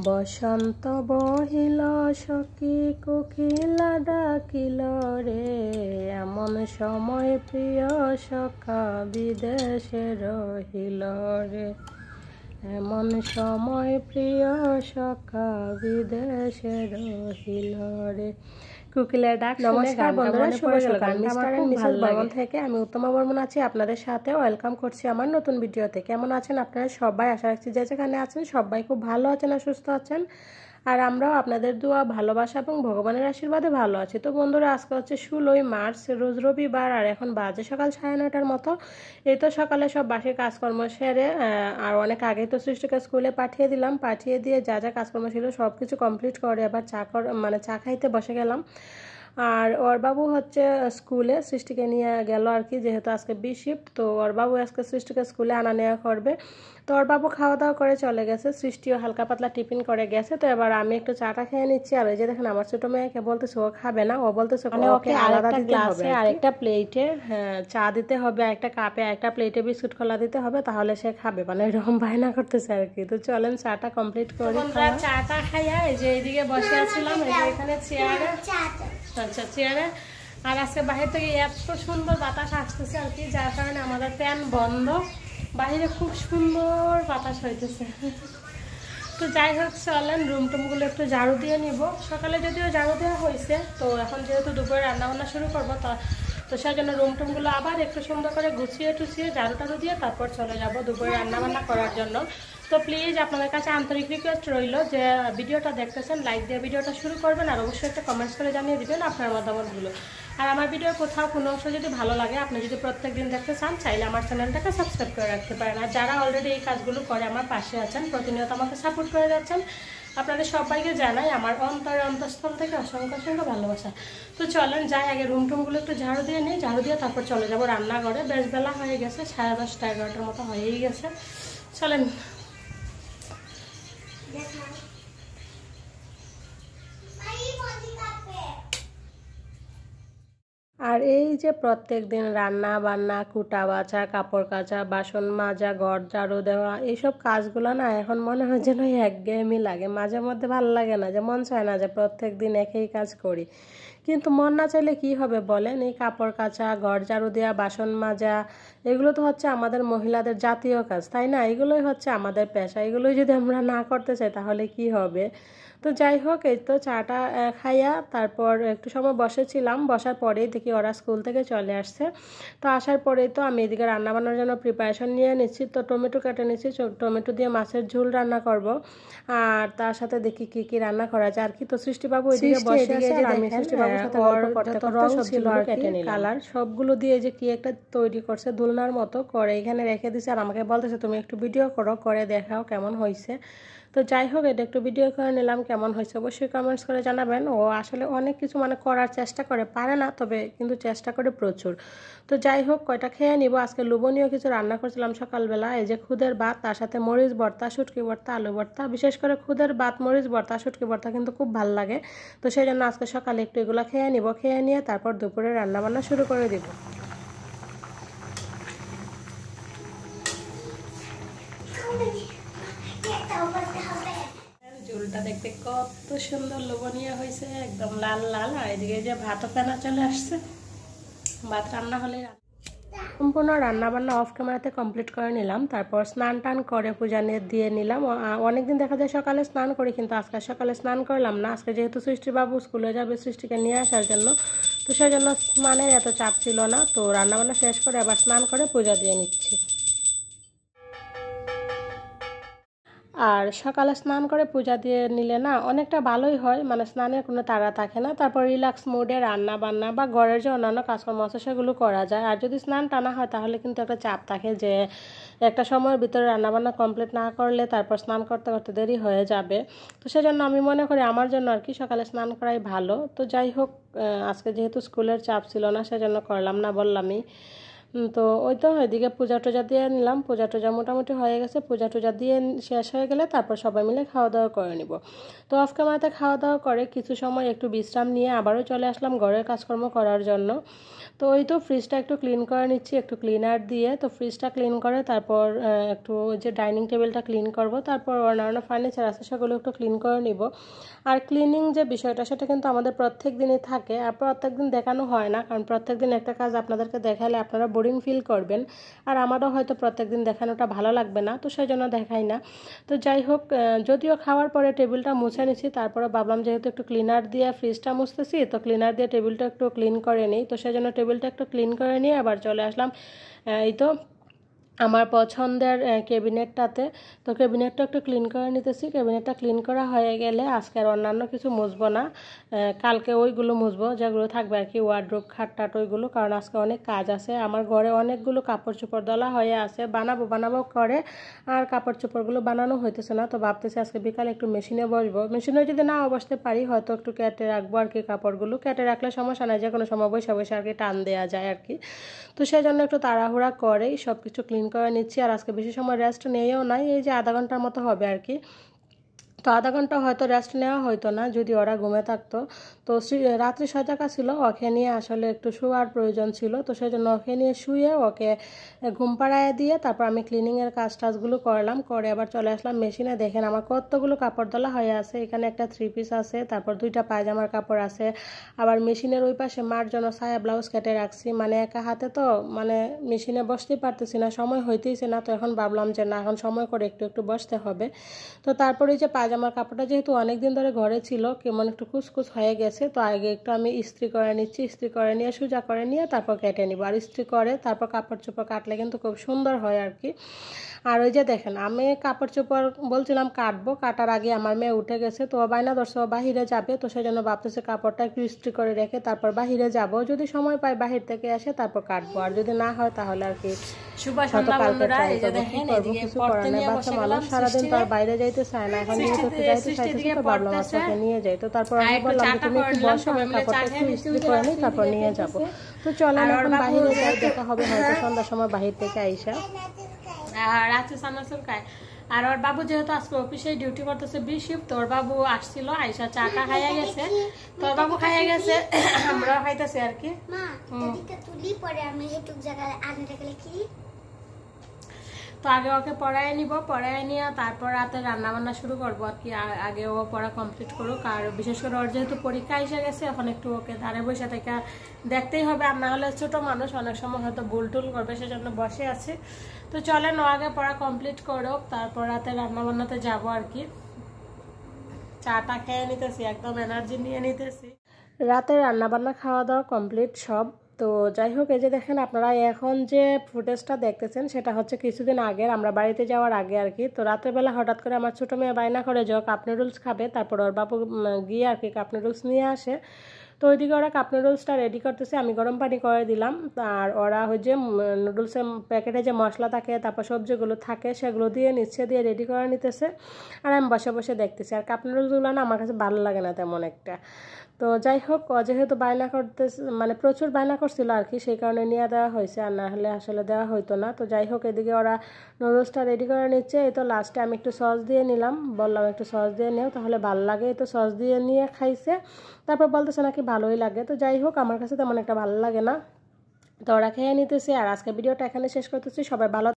বসন্ত বহিল সখী কোকিলা ডাকিল রে, এমন সময় প্রিয় সখা বিদেশে রহিল রে, এমন সময় প্রিয় সখা বিদেশে রহিল রে। কোকিলের ডাক। নমস্কার বন্ধুরা, শুভ সকাল। মিস্টার এন্ড মিসেস বর্মন থেকে আমি উত্তমা বর্মন আছি আপনাদের সাথে। ওয়েলকাম করছি আমার নতুন ভিডিওতে। কেমন আছেন আপনারা সবাই? আশা রাখছি যে যেখানে আছেন সবাই খুব ভালো আছেন আর সুস্থ আছেন, আর আমরাও আপনাদের দোয়া, ভালোবাসা এবং ভগবানের আশীর্বাদে ভালো আছি। তো বন্ধুরা, আজকে হচ্ছে 16ই মার্চ, রোজ রবিবার, আর এখন বাজে সকাল 9:30টার মতো। এই তো সকালে সব বাসি কাজকর্ম সেরে আর অনেক আগেই তো সৃষ্টিকে স্কুলে পাঠিয়ে দিলাম। পাঠিয়ে দিয়ে যা যা কাজকর্ম ছিল সব কিছু কমপ্লিট করে আবার চা খাইতে বসে গেলাম। আর ওর বাবু হচ্ছে স্কুলে সৃষ্টিকে নিয়ে গেল আর কি, যেহেতু আজকে বি শিফট, তো ওর বাবু আজকে সৃষ্টিকে স্কুলে আনা নেওয়া করবে। তো ওর বাবু খাওয়া দাওয়া করে চলে গেছে, সৃষ্টিও হালকা পাতলা টিফিন করে গেছে। তো এবার আমি একটু চাটা খেয়ে নিচ্ছি। আর ওই যে দেখেন আমার ছোট মেয়েকে বলতেছে ও খাবে না, ও বলতেছে ওকে আলাদা দিতে হবে, আর একটা প্লেটে চা দিতে হবে, একটা কাপে একটা প্লেটে বিস্কুট খোলা দিতে হবে, তাহলে সে খাবে, মানে এরকম বায়না করতেছে আর কি। তো চলেন চাটা কমপ্লিট করি। চাটা খাইয়া এই যে এইদিকে বসে আছিলাম, এই যে এখানে চেয়ারে, আচ্ছা চেয়ারে। আর আজকে বাহির থেকে এত সুন্দর বাতাস আসতেছে আর কি, যার কারণে আমাদের ফ্যান বন্ধ, বাহিরে খুব সুন্দর বাতাস হইতেছে। তো যাই হোক, চলেন রুম টুমগুলো একটু ঝাড়ু দিয়ে নিব। সকালে যদিও ঝাড়ু দেওয়া হয়েছে, তো এখন যেহেতু দুপুরে রান্নাবান্না শুরু করবো, তো সেই জন্য রুম টুমগুলো আবার একটু সুন্দর করে গুছিয়ে টুছিয়ে ঝাড়ু টাড়ু দিয়ে তারপর চলে যাব দুপুরে রান্নাবান্না করার জন্য। তো প্লিজ আপনাদের কাছে আন্তরিক রিকোয়েস্ট রইল যে ভিডিওটা দেখতেছেন লাইক দিয়ে ভিডিওটা শুরু করবেন, আর অবশ্যই একটা কমেন্টস করে জানিয়ে দিবেন আপনার মতামতগুলো। আর আমার ভিডিও কোথাও কোনো অংশ যদি ভালো লাগে, আপনি যদি প্রত্যেক দিন দেখতে চান, চাইলে আমার চ্যানেলটাকে সাবস্ক্রাইব করে রাখতে পারেন। আর যারা অলরেডি এই কাজগুলো করে আমার পাশে আছেন, প্রতিনিয়ত আমাকে সাপোর্ট করে যাচ্ছেন, আপনাদের সবাইকে জানাই আমার অন্তঃস্থল থেকে অসংখ্য অসংখ্য ভালোবাসা। তো চলেন যাই, আগে রুম টুমগুলো একটু ঝাড়ু দিয়ে নিই, ঝাড়ু দিয়ে তারপর চলে যাবো রান্নাঘরে। বেশ বেলা হয়ে গেছে, 10:30 11টার মতো হয়েই গেছে। চলেন। আর এই যে প্রত্যেক দিন রান্না বান্না, কুটা বাছা, কাপড় কাচা, বাসন মাজা, ঘর ঝাড়ু দেওয়া, এইসব কাজগুলো না এখন মনে হয় যেন একঘেয়েমি লাগে। মাঝে মধ্যে ভালো লাগে না, যে মন চায় না যে প্রত্যেক দিন একই কাজ করি, কিন্তু মন না চাইলে কি হবে বলেন? এই কাপড় কাচা, ঘর ঝাড়ু দেওয়া, বাসন মাজা, এগুলো তো হচ্ছে আমাদের মহিলাদের জাতীয় কাজ, তাই না? এগুলোই হচ্ছে আমাদের পেশা। এগুলোই যদি আমরা না করতে চাই তাহলে কি হবে? তো যাই হোক, এই তো চাটা খাইয়া তারপর একটু সময় বসেছিলাম। বসার পরেই দেখি ওরা স্কুল থেকে চলে আসছে। তো আসার পরেই তো আমি এদিকে রান্না বান্নার জন্য প্রিপারেশন নিয়ে নিচ্ছি। তো টমেটো কেটে নিচ্ছি, টমেটো দিয়ে মাছের ঝোল রান্না করব। আর তার সাথে দেখি কি কি রান্না করা যায় আর কি। তো সৃষ্টিবাবু এদিকে বসে আছে, আর আমি সৃষ্টিবাবুর সাথে গল্প করতে করতে সবজিগুলো কেটে নিলাম। কালার সবগুলো দিয়ে যে কি একটা তৈরি করছে দোলনার মতো করে, এখানে রেখে দিছে। আর আমাকে বলতেছে তুমি একটু ভিডিও করো, করে দেখাও কেমন হয়েছে। তো যাই হোক, এটা একটু ভিডিও করে নিলাম। কেমন হয়েছে অবশ্যই কমেন্টস করে জানাবেন। ও আসলে অনেক কিছু মানে করার চেষ্টা করে, পারে না তবে কিন্তু চেষ্টা করে প্রচুর। তো যাই হোক, কয়টা খেয়ে নিব। আজকে লোভনীয় কিছু রান্না করছিলাম সকালবেলা, এই যে খুদের ভাত, তার সাথে মরিচ ভর্তা, শুটকি ভর্তা, আলু ভর্তা। বিশেষ করে খুদের ভাত, মরিচ ভর্তা, শুটকি ভর্তা কিন্তু খুব ভালো লাগে। তো সেই জন্য আজকে সকালে একটু এগুলো খেয়ে নিব, খেয়ে নিয়ে তারপর দুপুরে রান্নাবান্না শুরু করে দিব। ঝোলটা দেখতে কত সুন্দর লোভনীয় হয়েছে, একদম লাল লাল। আর এদিকে যে ভাতও ফেনা চলে আসছে, ভাত রান্না হলে সম্পূর্ণ রান্না বান্না অফ ক্যামেরাতে কমপ্লিট করে নিলাম। তারপর স্নান টান করে পূজা দিয়ে নিলাম। অনেকদিন দেখা যায় সকালে স্নান করি, কিন্তু আজকে সকালে স্নান করলাম না। আজকে যেহেতু সৃষ্টিবাবু স্কুলে যাবে সৃষ্টিকে নিয়ে আসার জন্য, তো সেই জন্য স্নানের এত চাপ ছিল না। তো রান্নাবান্না শেষ করে আবার স্নান করে পূজা দিয়ে নিচ্ছি। আর সকালে স্নান করে পূজা দিয়ে নিলে না অনেকটা ভালোই হয়, মানে স্নানের কোনো তাড়া থাকে না। তারপর রিল্যাক্স মুডে রান্না বান্না বা ঘরের যে অন্যান্য কাজকর্ম আছে সেগুলো করা যায়। আর যদি স্নান টানা হয় তাহলে কিন্তু একটা চাপ থাকে যে একটা সময়ের ভিতরে রান্নাবান্না কমপ্লিট না করলে তারপর স্নান করতে করতে দেরি হয়ে যাবে। তো সেজন্য আমি মনে করি আমার জন্য আর কি সকালে স্নান করাই ভালো। তো যাই হোক, আজকে যেহেতু স্কুলের চাপ ছিল না সেজন্য করলাম না, বললামই। তো ওই তো এদিকে পূজা টুজা দিয়ে নিলাম, পূজা টুজা মোটামুটি হয়ে গেছে। পূজা টুজা দিয়ে শেষ হয়ে গেলে তারপর সবাই মিলে খাওয়া দাওয়া করে নিব। তো অফ ক্যামেরাতে খাওয়া দাওয়া করে কিছু সময় একটু বিশ্রাম নিয়ে আবারও চলে আসলাম ঘরের কাজকর্ম করার জন্য। তো ওই তো ফ্রিজটা একটু ক্লিন করে নিচ্ছি একটু ক্লিনার দিয়ে। তো ফ্রিজটা ক্লিন করে তারপর একটু যে ডাইনিং টেবিলটা ক্লিন করব, তারপর অন্যান্য ফার্নিচার আছে সেগুলো একটু ক্লিন করে নিব। আর ক্লিনিং যে বিষয়টা সেটা কিন্তু আমাদের প্রত্যেক দিনই থাকে, আর প্রত্যেক দিন দেখানো হয় না, কারণ প্রত্যেক দিন একটা কাজ আপনাদেরকে দেখালে আপনারা বোরিং ফিল করবেন, আর আমারও হয়তো প্রত্যেক দিন দেখানোটা ভালো লাগবে না, তো সেই জন্য দেখাই না। তো যাই হোক, যদিও খাওয়ার পরে টেবিলটা মুছে নিছি, তারপরে ভাবলাম যেহেতু একটু ক্লিনার দিয়ে ফ্রিজটা মুছতেছি, তো ক্লিনার দিয়ে টেবিলটা একটু ক্লিন করে নিই। তো সেই জন্য টেবিলটা একটু ক্লিন করে নিয়ে আবার চলে আসলাম এই তো আমার পছন্দের ক্যাবিনেটটাতে। তো ক্যাবিনেটটা একটু ক্লিন করে নিতেছি। ক্যাবিনেটটা ক্লিন করা হয়ে গেলে আজকে আর অন্যান্য কিছু মুছবো না, কালকে ওইগুলো মুছবো যেগুলো থাকবে আর কি, ওয়ার্ড্রোব খাটটাট ওইগুলো, কারণ আজকে অনেক কাজ আছে। আমার ঘরে অনেকগুলো কাপড় চোপড় দলা হয়ে আছে, বানাবো করে আর কাপড় চোপড়গুলো বানানো হইতেছে না। তো ভাবতেছি আজকে বিকালে একটু মেশিনে বসবো, মেশিনে যদি না বসতে পারি হয়তো একটু কেটে রাখবো আর কি, কাপড়গুলো কেটে রাখলে সমস্যা নাই, যে কোনো সময় বসে বসে আর কি টান দেওয়া যায় আর কি। তো সেই জন্য একটু তাড়াহুড়া করেই সব কিছু ক্লিন করে নিচ্ছি। আর আজকে বেশি সময় রেস্ট নেইও নাই, এই যে আধা ঘন্টার মতো হবে আর কি। তো আধা ঘন্টা হয়তো রেস্ট নেওয়া হয়তো না যদি ওরা ঘুমে থাকতো। তো রাত্রি সজাগা ছিল, ওকে নিয়ে আসলে একটু শোয়ার প্রয়োজন ছিল, তো সেই জন্য ওকে নিয়ে শুয়ে ওকে ঘুম পাড়ায় দিয়ে তারপর আমি ক্লিনিংয়ের টাজগুলো করলাম, করে আবার চলে আসলাম মেশিনে। দেখেন আমার কতগুলো কাপড় তোলা হয়ে আছে, এখানে একটা 3 পিস আছে, তারপর 2টা পায়জামার কাপড় আছে, আবার মেশিনের ওই পাশে মার জন্য সায়া ব্লাউজ কেটে রাখছি। মানে একা হাতে তো মানে মেশিনে বসতেই পারতেছি না, সময় হইতেইছে না। তো এখন ভাবলাম যে না, এখন সময় করে একটু একটু বসতে হবে। তো তারপরে যে পায়জামার কাপড়টা যেহেতু অনেক দিন ধরে ঘরে ছিল, কেমন একটু কুচকুচ হয়ে গেছে, তো আগে একটু আমি ইস্ত্রি করে নিচ্ছি, ইস্ত্রি করে নিয়ে সোজা করে নিয়ে তারপর কেটে নিব। আর ইস্ত্রি করে তারপর কাপড় চোপড় কাটলে কিন্তু খুব সুন্দর হয় আর কি। আর ওই যে দেখেন আমি কাপড় চোপড় বলছিলাম কাটবো, কাটার আগে আমার মেয়ে উঠে গেছে, তো বায়না ধরছে ও বাহিরে যাবে, তো সেই জন্য ভাবতেছে কাপড়টা একটু ইস্ত্রি করে রেখে তারপর বাহিরে যাব, যদি সময় পাই বাহির থেকে এসে তারপর কাটবো, আর যদি না হয় তাহলে আর কি শুভ সন্ধ্যা বন্ধুরা। এই যে দেখেন এদিকে পড়তে নিয়ে বসে গেলাম, সারাদিন তো আর বাইরে যাইতে চায় না, এখন যেহেতু একটু যাইতে চাইতেছে তো ভাবলাম আজকে নিয়ে যাই। তো তারপর আমি বললাম যে তুমি একটু বসো, আমি কাপড়টা একটু ইস্ত্রি করে নিই তারপর নিয়ে যাব। তো চলেন এখন বাহিরে যাই, দেখা হবে হয়তো সন্ধ্যার সময় বাহির থেকে আইসা। আর রাতে সানাসুল খায়। আর ওর বাবু যেহেতু আজকে অফিসে ডিউটি করতেছে বি শিফট, তোর বাবু আসছিল আইসা চাটা খাইয়া গেছে, তোর বাবু খাইয়া গেছে, আমরাও খাইতেছি আর কি। তো আগে ওকে পড়ায় নিব, পড়ায় নিয়ে তারপর রাতে রান্না বান্না শুরু করবো আর কি। আগে ও পড়া কমপ্লিট করুক, আর বিশেষ করে ওর যেহেতু পরীক্ষা এসে গেছে এখন একটু ওকে ধারে বসে থেকে দেখতেই হবে, আর না হলে ছোট মানুষ অনেক সময় হয়তো ভুল টুল করবে, সেজন্য বসে আছে। তো চলেন ও আগে পড়া কমপ্লিট করুক, তারপর রাতে রান্না বান্নাতে যাবো আর কি। চাটা খেয়ে নিতেছি, একদম এনার্জি নিয়ে নিতেছি। রাতে রান্নাবান্না খাওয়া দাওয়া কমপ্লিট সব। তো যাই হোক, এই যে দেখেন আপনারা এখন যে ফুটেজটা দেখতেছেন সেটা হচ্ছে কিছুদিন আগের, আমরা বাড়িতে যাওয়ার আগে আর কি। তো রাতেরবেলা হঠাৎ করে আমার ছোটো মেয়ে বায়না করে যে কাপ নুডলস খাবে, তারপর ওর বাবু গিয়ে আর কি কাপ নুডলস নিয়ে আসে। তো ওইদিকে ওরা কাপ নুডলসটা রেডি করতেছে, আমি গরম পানি করে দিলাম, আর ওরা ওই যে নুডলসের প্যাকেটে যে মশলা থাকে তারপর সবজিগুলো থাকে সেগুলো দিয়ে নিচ্ছে, দিয়ে রেডি করে নিতেছে, আর আমি বসে বসে দেখতেছি। আর কাপ নুডলসগুলো না আমার কাছে ভালো লাগে না তেমন একটা। তো যাই হোক, যেহেতু বায়না করতে মানে প্রচুর বায়না করছিল আর কি, সেই কারণে নিয়ে দেওয়া হয়েছে, আর না হলে আসলে দেওয়া হইতো না। তো যাই হোক, এদিকে ওরা নুডলসটা রেডি করে নিচ্ছে। এই তো লাস্টে আমি একটু সস দিয়ে নিলাম, বললাম একটু সস দিয়ে নেও তাহলে ভালো লাগে, এই তো সস দিয়ে নিয়ে খাইছে, তারপর বলতেছে নাকি ভালোই লাগে। তো যাই হোক, আমার কাছে তেমন একটা ভালো লাগে না, তো ওরা খেয়ে নিতেছে। আর আজকে ভিডিওটা এখানে শেষ করতেছি, সবাই ভালো